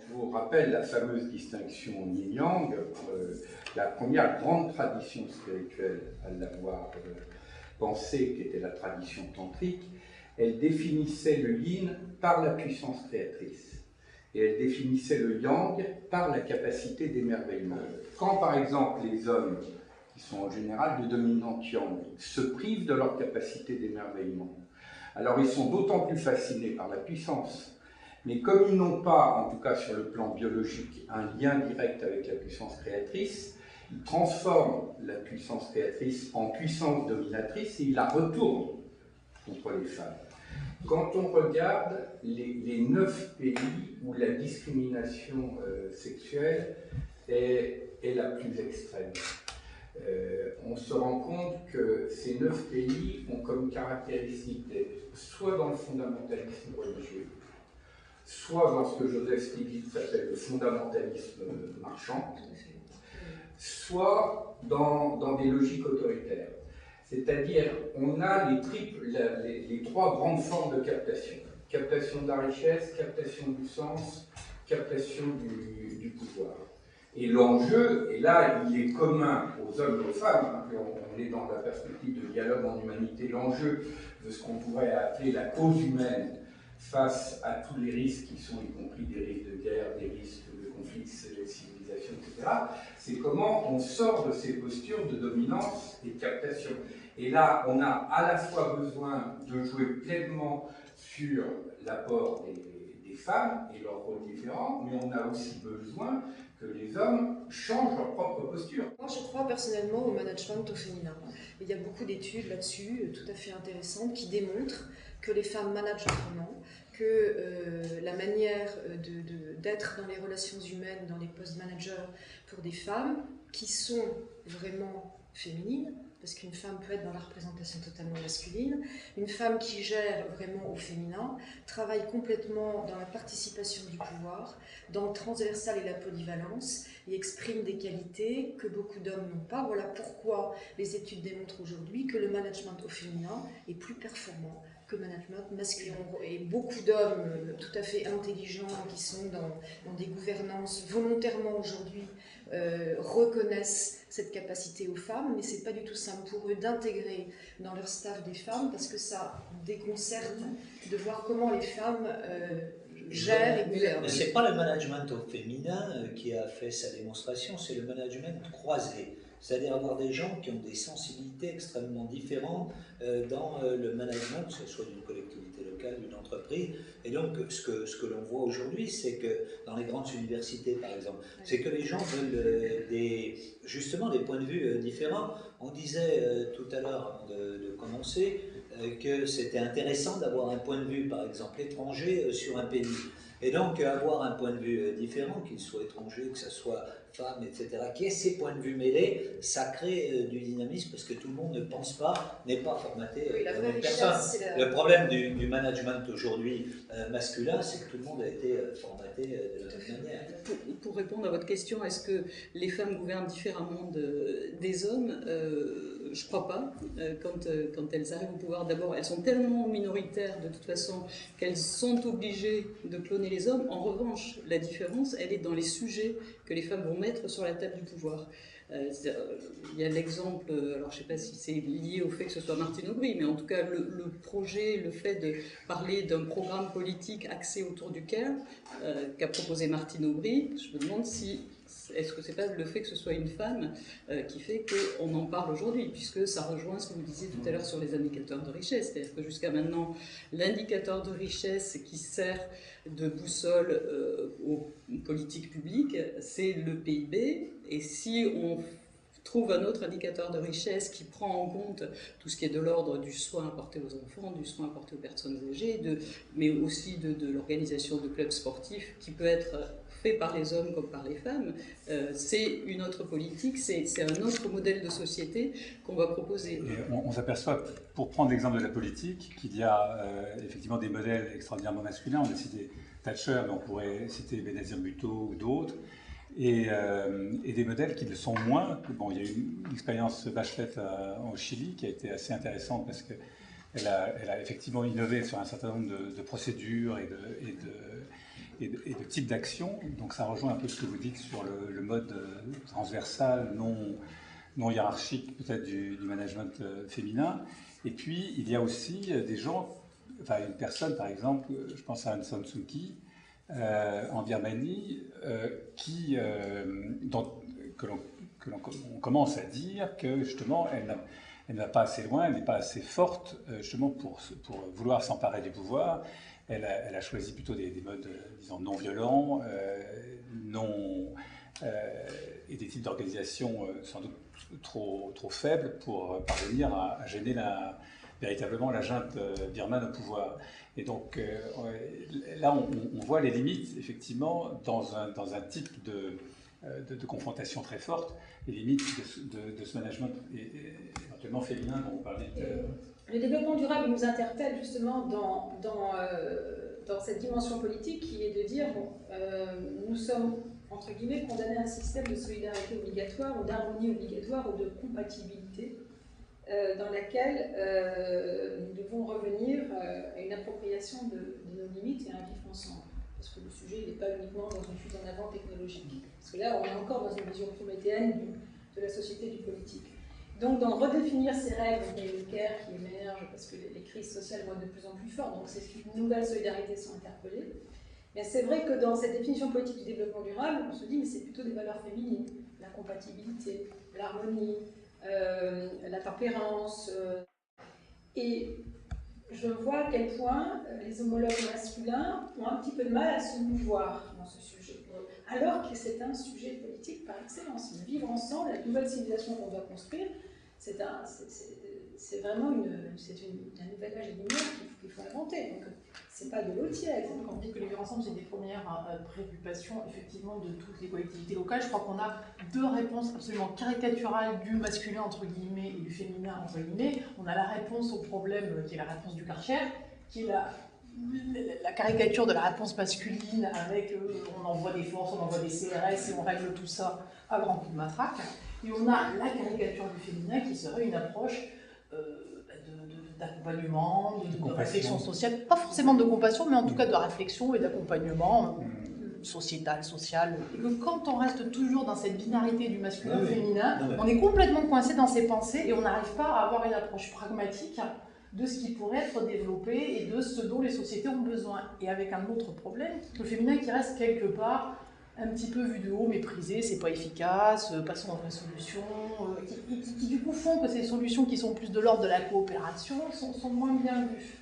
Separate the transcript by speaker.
Speaker 1: Je vous rappelle la fameuse distinction yin-yang, la première grande tradition spirituelle à l'avoir pensée, qui était la tradition tantrique, elle définissait le yin par la puissance créatrice et elle définissait le yang par la capacité d'émerveillement. Quand par exemple les hommes, qui sont en général de dominante yang, se privent de leur capacité d'émerveillement, alors ils sont d'autant plus fascinés par la puissance. Mais comme ils n'ont pas, en tout cas sur le plan biologique, un lien direct avec la puissance créatrice, ils transforment la puissance créatrice en puissance dominatrice et ils la retournent contre les femmes. Quand on regarde les 9 pays où la discrimination sexuelle est la plus extrême, on se rend compte que ces 9 pays ont comme caractéristique d'être soit dans le fondamentalisme religieux, soit dans ce que Joseph Stiglitz appelle le fondamentalisme marchand, soit dans des logiques autoritaires. C'est-à-dire, on a les 3 grandes formes de captation. Captation de la richesse, captation du sens, captation du pouvoir. Et l'enjeu, et là, il est commun aux hommes et aux femmes, hein, on est dans la perspective de dialogue en humanité, l'enjeu de ce qu'on pourrait appeler la cause humaine face à tous les risques qui sont, y compris des risques de guerre, des risques de conflits de civilisation, etc., c'est comment on sort de ces postures de dominance et de captation. Et là, on a à la fois besoin de jouer pleinement sur l'apport des femmes et leurs rôles différents, mais on a aussi besoin que les hommes changent leur propre posture.
Speaker 2: Moi, je crois personnellement au management au féminin. Il y a beaucoup d'études là-dessus, tout à fait intéressantes, qui démontrent que les femmes managent autrement, que la manière d'être dans les relations humaines, dans les postes managers, pour des femmes qui sont vraiment féminines, parce qu'une femme peut être dans la représentation totalement masculine, une femme qui gère vraiment au féminin, travaille complètement dans la participation du pouvoir, dans le transversal et la polyvalence, et exprime des qualités que beaucoup d'hommes n'ont pas. Voilà pourquoi les études démontrent aujourd'hui que le management au féminin est plus performant que le management masculin. Et beaucoup d'hommes tout à fait intelligents qui sont dans des gouvernances volontairement aujourd'hui reconnaissent cette capacité aux femmes, mais c'est pas du tout simple pour eux d'intégrer dans leur staff des femmes parce que ça déconcerte de voir comment les femmes gèrent et gouvernent.
Speaker 3: Mais c'est pas le management au féminin qui a fait sa démonstration, c'est le management croisé. C'est-à-dire avoir des gens qui ont des sensibilités extrêmement différentes dans le management, que ce soit d'une collectivité locale, d'une entreprise. Et donc, ce que l'on voit aujourd'hui, c'est que dans les grandes universités, par exemple, c'est que les gens veulent justement des points de vue différents. On disait tout à l'heure, avant de commencer, que c'était intéressant d'avoir un point de vue, par exemple, étranger sur un pays. Et donc, avoir un point de vue différent, qu'il soit étranger, que ce soit femme, etc., qui ait ces points de vue mêlés, ça crée du dynamisme parce que tout le monde ne pense pas, n'est pas formaté
Speaker 2: oui,
Speaker 3: la même personne. Le problème du management aujourd'hui masculin, c'est que tout le monde a été formaté de la même manière.
Speaker 4: Pour répondre à votre question, est-ce que les femmes gouvernent différemment des hommes je ne crois pas. Quand elles arrivent au pouvoir, d'abord, elles sont tellement minoritaires de toute façon qu'elles sont obligées de cloner les hommes. En revanche, la différence, elle est dans les sujets que les femmes vont mettre sur la table du pouvoir. Il y a l'exemple, alors je ne sais pas si c'est lié au fait que ce soit Martine Aubry, mais en tout cas le projet, le fait de parler d'un programme politique axé autour du care qu'a proposé Martine Aubry, je me demande si est-ce que c'est pas le fait que ce soit une femme qui fait qu'on en parle aujourd'hui, puisque ça rejoint ce que vous disiez tout à l'heure sur les indicateurs de richesse, c'est-à-dire que jusqu'à maintenant, l'indicateur de richesse qui sert de boussole aux politiques publiques, c'est le PIB, et si on trouve un autre indicateur de richesse qui prend en compte tout ce qui est de l'ordre du soin apporté aux enfants, du soin apporté aux personnes âgées, mais aussi de l'organisation de clubs sportifs qui peut être fait par les hommes comme par les femmes, c'est une autre politique, c'est un autre modèle de société qu'on va proposer.
Speaker 5: Et on s'aperçoit, pour prendre l'exemple de la politique, qu'il y a effectivement des modèles extraordinairement masculins. On a cité Thatcher, mais on pourrait citer Benazir Bhutto ou d'autres. Et des modèles qui le sont moins. Bon, il y a eu une expérience Bachelet au Chili qui a été assez intéressante parce qu'elle a effectivement innové sur un certain nombre de procédures et de type d'action. Donc ça rejoint un peu ce que vous dites sur le mode transversal, non hiérarchique peut-être du management féminin. Et puis il y a aussi des gens, enfin une personne par exemple, je pense à Aung San Suu Kyi en Birmanie, que l'on commence à dire que justement elle ne va pas assez loin, elle n'est pas assez forte justement pour vouloir s'emparer du pouvoir. Elle a choisi plutôt des modes, disons, non violents, et des types d'organisation sans doute trop faibles pour parvenir à gêner véritablement la junte birmane au pouvoir. Et donc là, on voit les limites, effectivement, dans un type de confrontation très forte, les limites de ce management éventuellement féminin dont vous parlez tout à l'heure.
Speaker 6: Le développement durable nous interpelle justement dans cette dimension politique qui est de dire nous sommes entre guillemets condamnés à un système de solidarité obligatoire ou d'harmonie obligatoire ou de compatibilité dans laquelle nous devons revenir à une appropriation de nos limites et à un vivre ensemble. Parce que le sujet n'est pas uniquement dans une fuite en avant technologique. Parce que là, on est encore dans une vision prométhéenne de la société du politique. Donc, dans redéfinir ces règles, il y a une guerre qui émerge parce que les crises sociales vont être de plus en plus fortes, donc ces nouvelles solidarités sont interpellées. Mais c'est vrai que dans cette définition politique du développement durable, on se dit mais c'est plutôt des valeurs féminines, la compatibilité, l'harmonie, la tempérance. Et je vois à quel point les homologues masculins ont un petit peu de mal à se mouvoir dans ce sujet. Alors que c'est un sujet politique par excellence. Le vivre ensemble, la nouvelle civilisation qu'on doit construire, c'est vraiment un nouvel âge des lumières qu'il faut inventer. Donc, c'est pas de l'eau tiède.
Speaker 7: Quand on dit que le vivre ensemble, c'est des premières préoccupations effectivement de toutes les collectivités locales, je crois qu'on a deux réponses absolument caricaturales du masculin entre guillemets et du féminin entre guillemets. On a la réponse au problème qui est la réponse du Karcher, qui est la caricature de la réponse masculine avec on envoie des forces, on envoie des CRS et on règle tout ça à grands coups de matraque. Et on a la caricature du féminin qui serait une approche d'accompagnement, de réflexion sociale, pas forcément de compassion, mais en tout cas de réflexion et d'accompagnement sociétal, social. Et que quand on reste toujours dans cette binarité du masculin-féminin, on est complètement coincé dans ses pensées et on n'arrive pas à avoir une approche pragmatique de ce qui pourrait être développé et de ce dont les sociétés ont besoin. Et avec un autre problème, le féminin qui reste quelque part un petit peu vu de haut, méprisé, c'est pas efficace, passons aux vraies solutions, qui du coup font que ces solutions qui sont plus de l'ordre de la coopération sont moins bien vues.